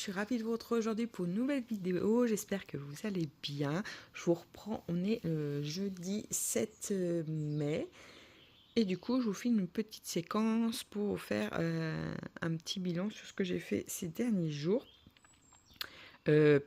suis ravie de vous retrouver aujourd'hui pour une nouvelle vidéo. J'espère que vous allez bien. Je vous reprends, on est jeudi 7 mai. Et du coup, je vous file une petite séquence pour vous faire un petit bilan sur ce que j'ai fait ces derniers jours.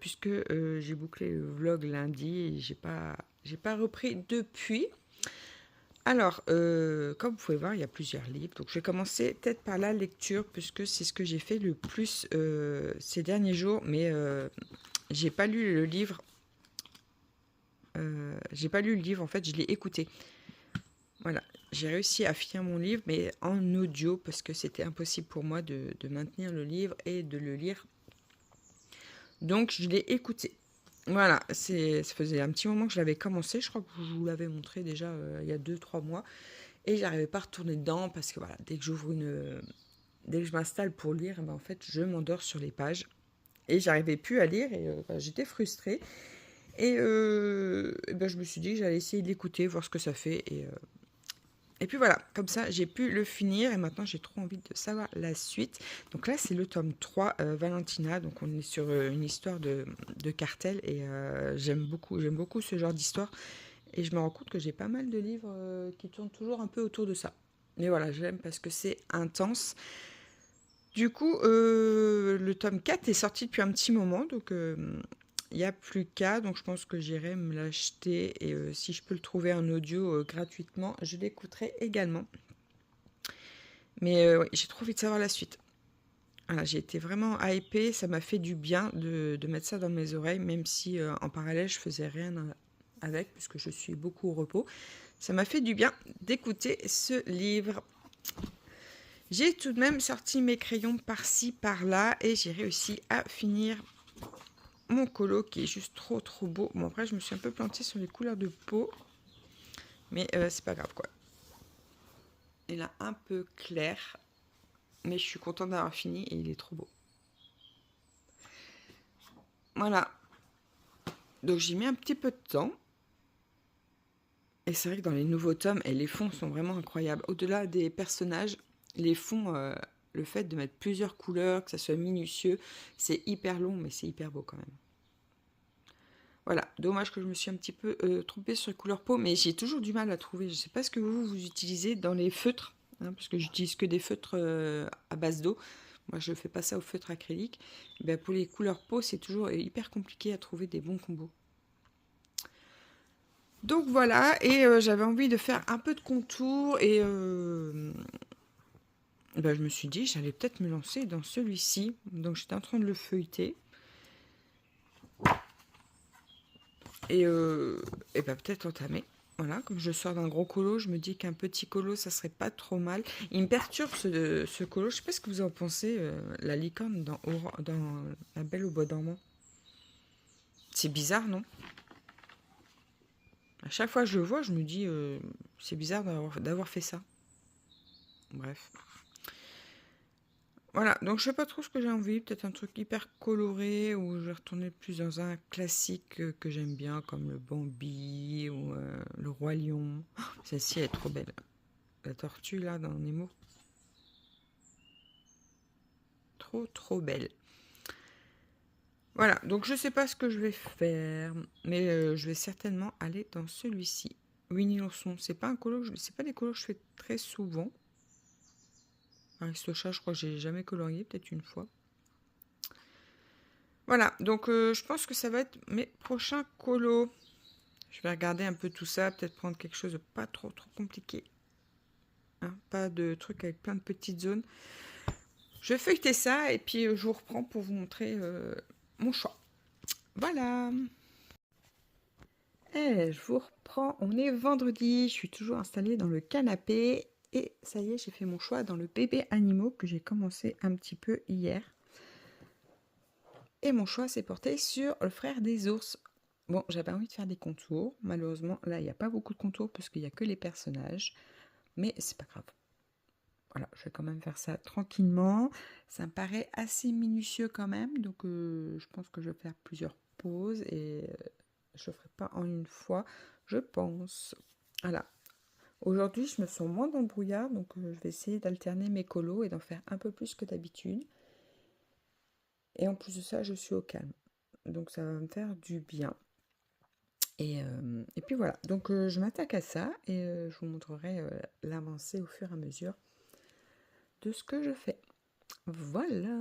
Puisque j'ai bouclé le vlog lundi et j'ai pas repris depuis. Alors, comme vous pouvez voir, il y a plusieurs livres. Donc, je vais commencer peut-être par la lecture, puisque c'est ce que j'ai fait le plus ces derniers jours. Mais j'ai pas lu le livre. J'ai pas lu le livre, en fait, je l'ai écouté. Voilà, j'ai réussi à finir mon livre, mais en audio, parce que c'était impossible pour moi de maintenir le livre et de le lire. Donc, je l'ai écouté. Voilà, ça faisait un petit moment que je l'avais commencé. Je crois que je vous l'avais montré déjà il y a 2-3 mois. Et j'arrivais pas à retourner dedans parce que voilà, dès que je m'installe pour lire, en fait, je m'endors sur les pages et j'arrivais plus à lire et j'étais frustrée. Et je me suis dit que j'allais essayer de l'écouter, voir ce que ça fait et puis voilà, comme ça j'ai pu le finir et maintenant j'ai trop envie de savoir la suite. Donc là c'est le tome 3, Valentina, donc on est sur une histoire de cartel et j'aime beaucoup ce genre d'histoire. Et je me rends compte que j'ai pas mal de livres qui tournent toujours un peu autour de ça. Mais voilà, j'aime parce que c'est intense. Du coup, le tome 4 est sorti depuis un petit moment, donc il n'y a plus qu'à. Donc je pense que j'irai me l'acheter. Et si je peux le trouver en audio gratuitement, je l'écouterai également. Mais ouais, j'ai trop envie de savoir la suite. Voilà, j'ai été vraiment hypée, ça m'a fait du bien de mettre ça dans mes oreilles, même si en parallèle je faisais rien avec, puisque je suis beaucoup au repos. Ça m'a fait du bien d'écouter ce livre. J'ai tout de même sorti mes crayons par-ci, par-là, et j'ai réussi à finir mon colo qui est juste trop beau. Bon, après, je me suis un peu plantée sur les couleurs de peau, mais c'est pas grave, quoi. Il est un peu clair, mais je suis contente d'avoir fini et il est trop beau. Voilà. Donc, j'ai mis un petit peu de temps. Et c'est vrai que dans les nouveaux tomes, les fonds sont vraiment incroyables. Au-delà des personnages, les fonds, le fait de mettre plusieurs couleurs, que ça soit minutieux, c'est hyper long, mais c'est hyper beau quand même. Voilà, dommage que je me suis un petit peu trompée sur les couleurs peau, mais j'ai toujours du mal à trouver. Je ne sais pas ce que vous utilisez dans les feutres, hein, parce que j'utilise que des feutres à base d'eau. Moi, je ne fais pas ça au feutre acrylique. Ben, pour les couleurs peau, c'est toujours hyper compliqué à trouver des bons combos. Donc voilà, et j'avais envie de faire un peu de contour et je me suis dit j'allais peut-être me lancer dans celui-ci. Donc j'étais en train de le feuilleter. Et peut-être entamer. Voilà, comme je sors d'un gros colo, je me dis qu'un petit colo, ça serait pas trop mal. Il me perturbe ce colo. Je sais pas ce que vous en pensez, la licorne dans La Belle au Bois dormant. C'est bizarre, non? À chaque fois que je le vois, je me dis, c'est bizarre d'avoir fait ça. Bref. Voilà, donc je sais pas trop ce que j'ai envie. Peut-être un truc hyper coloré ou je vais retourner plus dans un classique que j'aime bien, comme le Bambi ou le Roi Lion. Oh, celle-ci, elle est trop belle. La tortue, là, dans Nemo. Trop belle. Voilà, donc je sais pas ce que je vais faire, mais je vais certainement aller dans celui-ci. Winnie l'ourson, c'est pas un colo, c'est pas des colos que je fais très souvent. Aristocha, je crois que j'ai jamais colorié, peut-être une fois. Voilà, donc je pense que ça va être mes prochains colos. Je vais regarder un peu tout ça, peut-être prendre quelque chose de pas trop compliqué. Hein, pas de trucs avec plein de petites zones. Je vais feuilleter ça et puis je vous reprends pour vous montrer mon choix. Voilà. Et je vous reprends, on est vendredi, je suis toujours installée dans le canapé et ça y est, j'ai fait mon choix dans le bébé animaux que j'ai commencé un petit peu hier. Et mon choix s'est porté sur le frère des ours. Bon, j'avais envie de faire des contours. Malheureusement, là, il n'y a pas beaucoup de contours parce qu'il n'y a que les personnages. Mais c'est pas grave. Voilà, je vais quand même faire ça tranquillement. Ça me paraît assez minutieux quand même. Donc, je pense que je vais faire plusieurs pauses et je ne ferai pas en une fois, je pense. Voilà. Aujourd'hui, je me sens moins dans le brouillard. Donc, je vais essayer d'alterner mes colos et d'en faire un peu plus que d'habitude. Et en plus de ça, je suis au calme. Donc ça va me faire du bien. Et puis voilà, donc je m'attaque à ça et je vous montrerai l'avancée au fur et à mesure de ce que je fais. Voilà.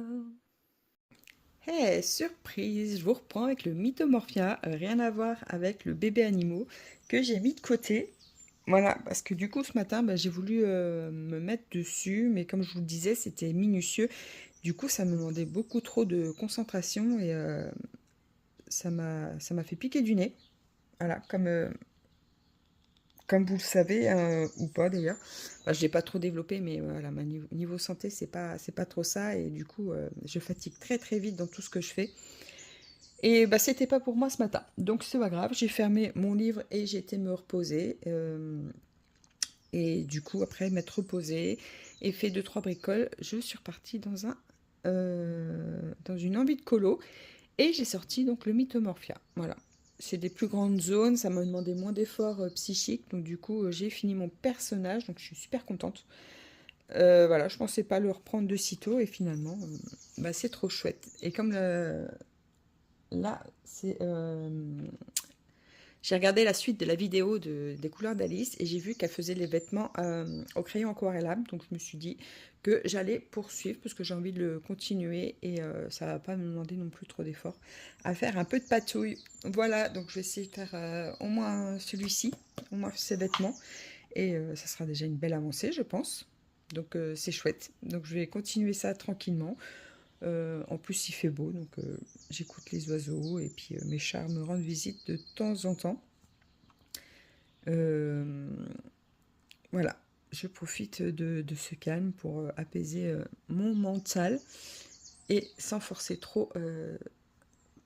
Hey, surprise, je vous reprends avec le Mythomorphia, rien à voir avec le bébé animaux que j'ai mis de côté. Voilà, parce que du coup ce matin, j'ai voulu me mettre dessus, mais comme je vous le disais, c'était minutieux. Du coup, ça me demandait beaucoup trop de concentration et ça m'a fait piquer du nez. Voilà, comme vous le savez, ou pas d'ailleurs. Enfin, je ne l'ai pas trop développé, mais voilà, niveau santé, c'est pas trop ça. Et du coup, je fatigue très très vite dans tout ce que je fais. Et c'était pas pour moi ce matin. Donc c'est pas grave, j'ai fermé mon livre et j'ai été me reposer. Et du coup, après m'être reposée et fait deux trois bricoles, je suis repartie dans une envie de colo. Et j'ai sorti donc le Mythomorphia. Voilà. C'est des plus grandes zones, ça m'a demandé moins d'efforts psychiques. Donc du coup, j'ai fini mon personnage, donc je suis super contente. Voilà, je pensais pas le reprendre de sitôt et finalement, c'est trop chouette. Et comme là, j'ai regardé la suite de la vidéo des couleurs d'Alice et j'ai vu qu'elle faisait les vêtements au crayon aquarellable. Donc je me suis dit que j'allais poursuivre parce que j'ai envie de le continuer et ça va pas me demander non plus trop d'efforts à faire un peu de patouille. Voilà, donc je vais essayer de faire au moins celui-ci, au moins ces vêtements. Et ça sera déjà une belle avancée, je pense. Donc c'est chouette. Donc je vais continuer ça tranquillement. En plus, il fait beau, donc j'écoute les oiseaux et puis mes chats me rendent visite de temps en temps. Euh, voilà, je profite de ce calme pour apaiser mon mental et sans forcer trop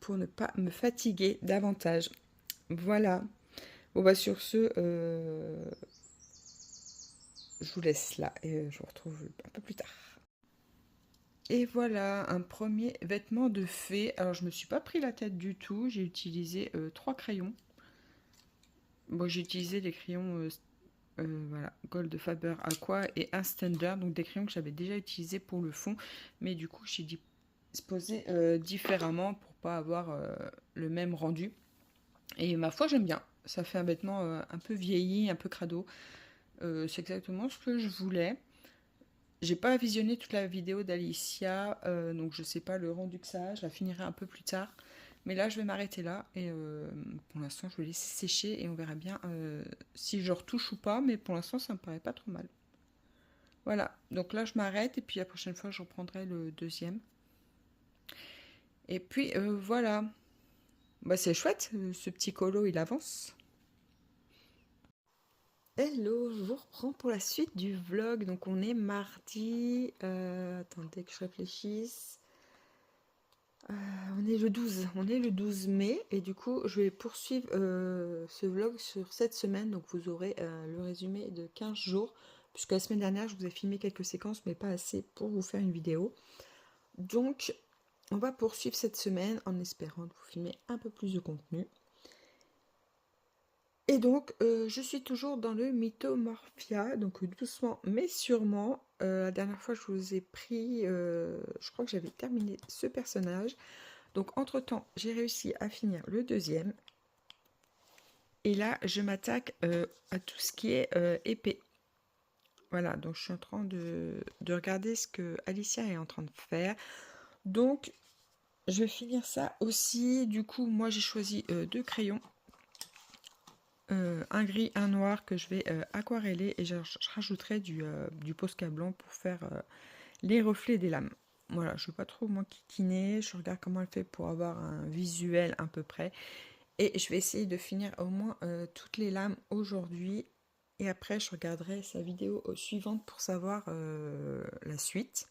pour ne pas me fatiguer davantage. Voilà. Bon, sur ce, je vous laisse là et je vous retrouve un peu plus tard. Et voilà, un premier vêtement de fée. Alors, je me suis pas pris la tête du tout. J'ai utilisé 3 crayons. Bon, j'ai utilisé les crayons voilà, Gold Faber Aqua et un Standard, donc des crayons que j'avais déjà utilisés pour le fond. Mais du coup, j'ai disposé différemment pour pas avoir le même rendu. Et ma foi, j'aime bien. Ça fait un vêtement un peu vieilli, un peu crado. C'est exactement ce que je voulais. J'ai pas visionné toute la vidéo d'Alicia, donc je sais pas le rendu que ça a. Je la finirai un peu plus tard. Mais là, je vais m'arrêter là. Et pour l'instant, je vais laisser sécher et on verra bien si je retouche ou pas. Mais pour l'instant, ça me paraît pas trop mal. Voilà. Donc là, je m'arrête et puis la prochaine fois, je reprendrai le deuxième. Et puis voilà. C'est chouette. Ce petit colo, il avance. Hello, je vous reprends pour la suite du vlog. Donc on est mardi. Attendez que je réfléchisse. On est le 12 mai et du coup je vais poursuivre ce vlog sur cette semaine, donc vous aurez le résumé de 15 jours, puisque la semaine dernière je vous ai filmé quelques séquences mais pas assez pour vous faire une vidéo. Donc on va poursuivre cette semaine en espérant vous filmer un peu plus de contenu. Et donc je suis toujours dans le Mythomorphia, donc doucement mais sûrement. La dernière fois je vous ai pris, je crois que j'avais terminé ce personnage. Donc entre-temps, j'ai réussi à finir le deuxième. Et là, je m'attaque à tout ce qui est épée. Voilà, donc je suis en train de regarder ce que Alicia est en train de faire. Donc, je vais finir ça aussi. Du coup, moi, j'ai choisi 2 crayons. Un gris, un noir que je vais aquareller. Et je rajouterai du Posca blanc pour faire les reflets des lames. Voilà, je ne veux pas trop m'enquiquiner. Je regarde comment elle fait pour avoir un visuel à peu près. Et je vais essayer de finir au moins toutes les lames aujourd'hui. Et après, je regarderai sa vidéo suivante pour savoir la suite.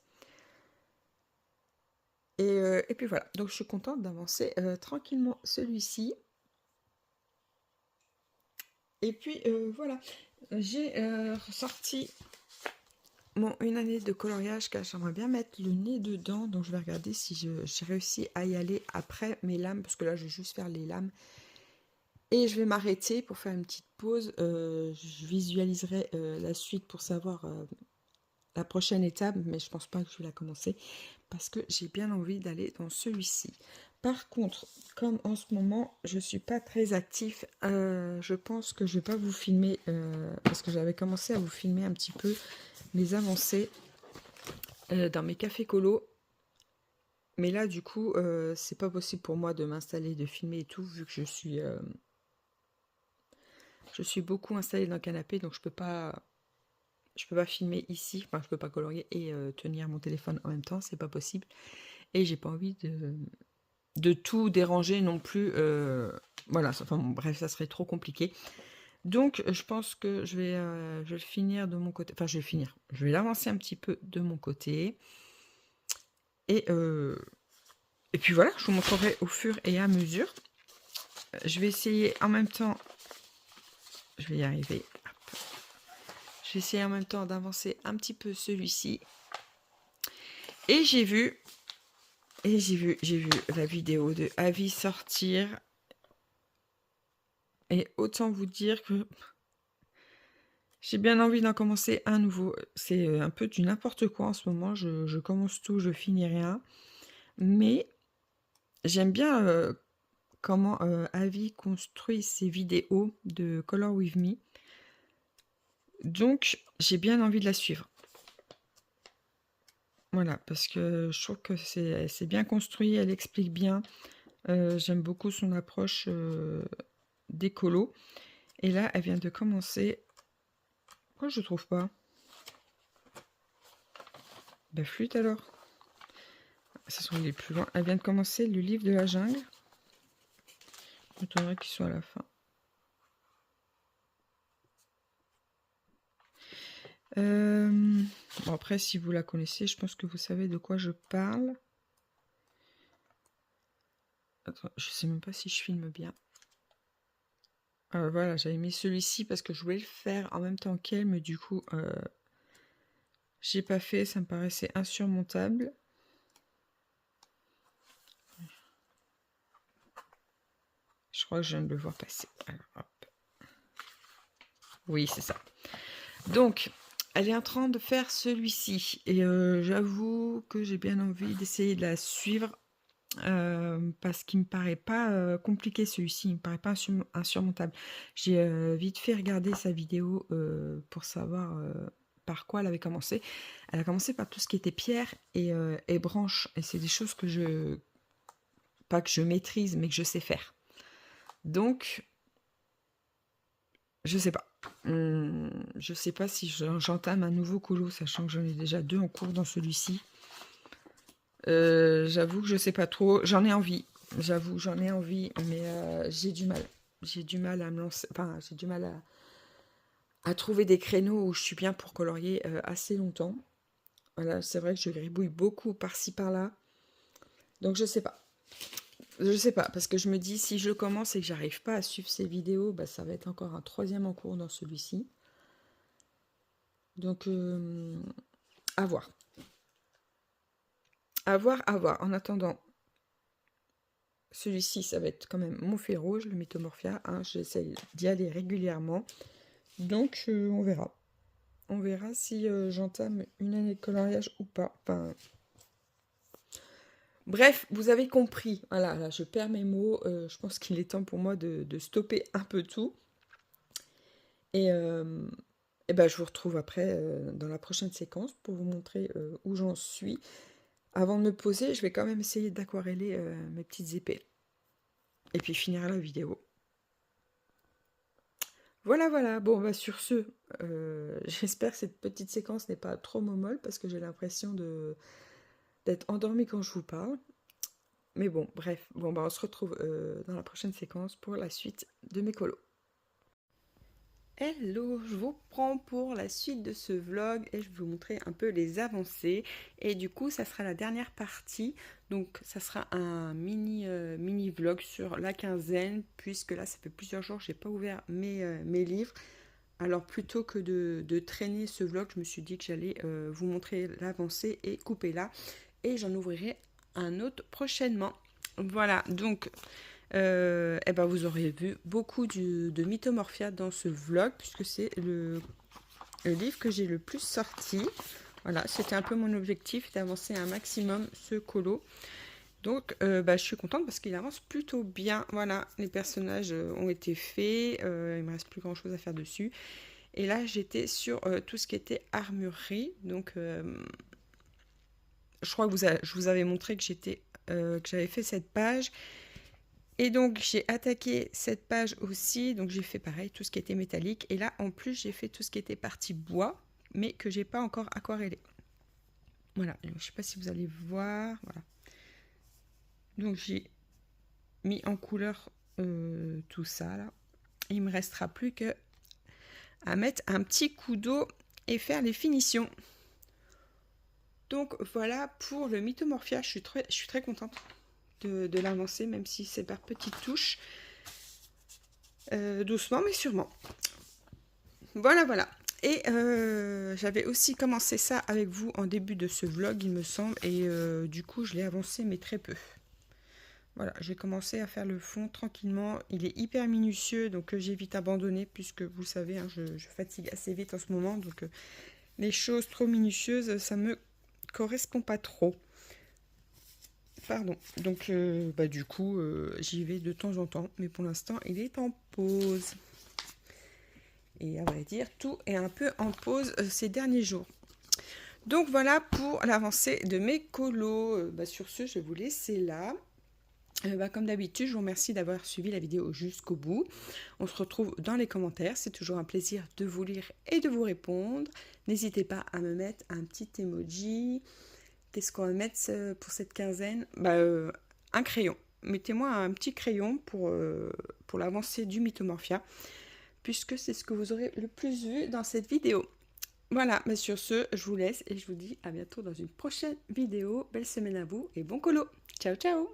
Et puis voilà, donc je suis contente d'avancer tranquillement celui-ci. Et puis voilà, j'ai ressorti une année de coloriage car j'aimerais bien mettre le nez dedans. Donc je vais regarder si j'ai réussi à y aller après mes lames, parce que là je vais juste faire les lames. Et je vais m'arrêter pour faire une petite pause. Je visualiserai la suite pour savoir la prochaine étape, mais je pense pas que je vais la commencer parce que j'ai bien envie d'aller dans celui-ci. Par contre, comme en ce moment, je suis pas très actif, je pense que je vais pas vous filmer parce que j'avais commencé à vous filmer un petit peu mes avancées dans mes cafés colo. Mais là, du coup, c'est pas possible pour moi de m'installer, de filmer et tout, vu que je suis beaucoup installée dans le canapé, donc je peux pas filmer ici, enfin je peux pas colorier et tenir mon téléphone en même temps, c'est pas possible. Et j'ai pas envie de tout déranger non plus. Voilà, enfin bon, bref, ça serait trop compliqué. Donc je pense que je vais finir de mon côté. Enfin, je vais l'avancer un petit peu de mon côté. Et puis voilà, je vous montrerai au fur et à mesure. Je vais essayer en même temps. Je vais y arriver. Hop. Je vais essayer en même temps d'avancer un petit peu celui-ci. Et j'ai vu la vidéo de Avi sortir. Et autant vous dire que j'ai bien envie d'en commencer un nouveau. C'est un peu du n'importe quoi en ce moment. Je commence tout, je finis rien. Mais j'aime bien comment Avi construit ses vidéos de Color With Me. Donc, j'ai bien envie de la suivre. Voilà, parce que je trouve que c'est bien construit, elle explique bien. J'aime beaucoup son approche d'écolo. Et là, elle vient de commencer. Pourquoi je ne trouve pas? Ben, flûte alors. Ça sont les plus loin. Elle vient de commencer le livre de la jungle. Je m'étonnerais qu'il soit à la fin. Bon, après, si vous la connaissez, je pense que vous savez de quoi je parle. Attends, je sais même pas si je filme bien. Voilà, j'avais mis celui-ci parce que je voulais le faire en même temps qu'elle, mais du coup, j'ai pas fait, ça me paraissait insurmontable. Je crois que je viens de le voir passer. Alors, hop. Oui, c'est ça. Donc, elle est en train de faire celui-ci. Et j'avoue que j'ai bien envie d'essayer de la suivre. Parce qu'il me paraît pas compliqué celui-ci, il me paraît pas insurmontable. J'ai vite fait regarder sa vidéo pour savoir par quoi elle avait commencé. Elle a commencé par tout ce qui était pierre et branches. Et c'est des choses que pas que je maîtrise, mais que je sais faire. Donc, je sais pas. Je sais pas si j'entame un nouveau colo, sachant que j'en ai déjà 2 en cours dans celui-ci. J'avoue que je sais pas trop. J'en ai envie. J'avoue, j'en ai envie, mais j'ai du mal. J'ai du mal à me lancer. Enfin, j'ai du mal à trouver des créneaux où je suis bien pour colorier assez longtemps. Voilà, c'est vrai que je gribouille beaucoup par-ci par-là. Donc je sais pas. Je sais pas, parce que je me dis, si je commence et que j'arrive pas à suivre ces vidéos, bah, ça va être encore un 3e en cours dans celui-ci. Donc, à voir. À voir, à voir. En attendant, celui-ci, ça va être quand même mon fil rouge, le Mythomorphia. Hein, j'essaye d'y aller régulièrement. Donc, on verra. On verra si j'entame une année de coloriage ou pas. Enfin, bref, vous avez compris. Voilà, là, je perds mes mots. Je pense qu'il est temps pour moi de stopper un peu tout. Et ben, je vous retrouve après dans la prochaine séquence pour vous montrer où j'en suis. Avant de me poser, je vais quand même essayer d'aquareller mes petites épées. Et puis finir la vidéo. Voilà, voilà. Bon, bah sur ce, j'espère que cette petite séquence n'est pas trop molle parce que j'ai l'impression d'être endormie quand je vous parle. Mais bon, bref. Bon, bah on se retrouve dans la prochaine séquence pour la suite de mes colos. Hello, je vous prends pour la suite de ce vlog et je vais vous montrer un peu les avancées. Et du coup, ça sera la dernière partie. Donc, ça sera un mini vlog sur la quinzaine, puisque là, ça fait plusieurs jours que je n'ai pas ouvert mes livres. Alors, plutôt que de traîner ce vlog, je me suis dit que j'allais vous montrer l'avancée et couper là. Et j'en ouvrirai un autre prochainement. Voilà, donc... et ben vous aurez vu beaucoup de Mythomorphia dans ce vlog, puisque c'est le livre que j'ai le plus sorti. Voilà, c'était un peu mon objectif, d'avancer un maximum ce colo. Donc, je suis contente parce qu'il avance plutôt bien. Voilà, les personnages ont été faits. Il ne me reste plus grand chose à faire dessus. Et là, j'étais sur tout ce qui était armurerie. Donc, je crois que je vous avais montré que j'avais fait cette page. Et donc, j'ai attaqué cette page aussi. Donc, j'ai fait pareil, tout ce qui était métallique. Et là, en plus, j'ai fait tout ce qui était partie bois, mais que j'ai pas encore aquarellé. Voilà, je ne sais pas si vous allez voir. Voilà. Donc, j'ai mis en couleur tout ça, là. Il me restera plus que à mettre un petit coup d'eau et faire les finitions. Donc, voilà pour le Mythomorphia. Je suis très contente de l'avancer, même si c'est par petites touches. Doucement, mais sûrement. Voilà, voilà. Et j'avais aussi commencé ça avec vous en début de ce vlog, il me semble. Et du coup, je l'ai avancé, mais très peu. Voilà, j'ai commencé à faire le fond tranquillement. Il est hyper minutieux, donc j'ai vite abandonné, puisque vous savez, hein, je fatigue assez vite en ce moment. Donc les choses trop minutieuses, ça me correspond pas trop. Pardon. Donc du coup, j'y vais de temps en temps. Mais pour l'instant, il est en pause. Et à vrai dire, tout est un peu en pause ces derniers jours. Donc voilà pour l'avancée de mes colos. Sur ce, je vais vous laisser là. Comme d'habitude, je vous remercie d'avoir suivi la vidéo jusqu'au bout. On se retrouve dans les commentaires. C'est toujours un plaisir de vous lire et de vous répondre. N'hésitez pas à me mettre un petit emoji. Qu'est-ce qu'on va mettre pour cette quinzaine? Un crayon. Mettez-moi un petit crayon pour l'avancée du Mythomorphia, puisque c'est ce que vous aurez le plus vu dans cette vidéo. Voilà, sur ce, je vous laisse et je vous dis à bientôt dans une prochaine vidéo. Belle semaine à vous et bon colo. Ciao, ciao!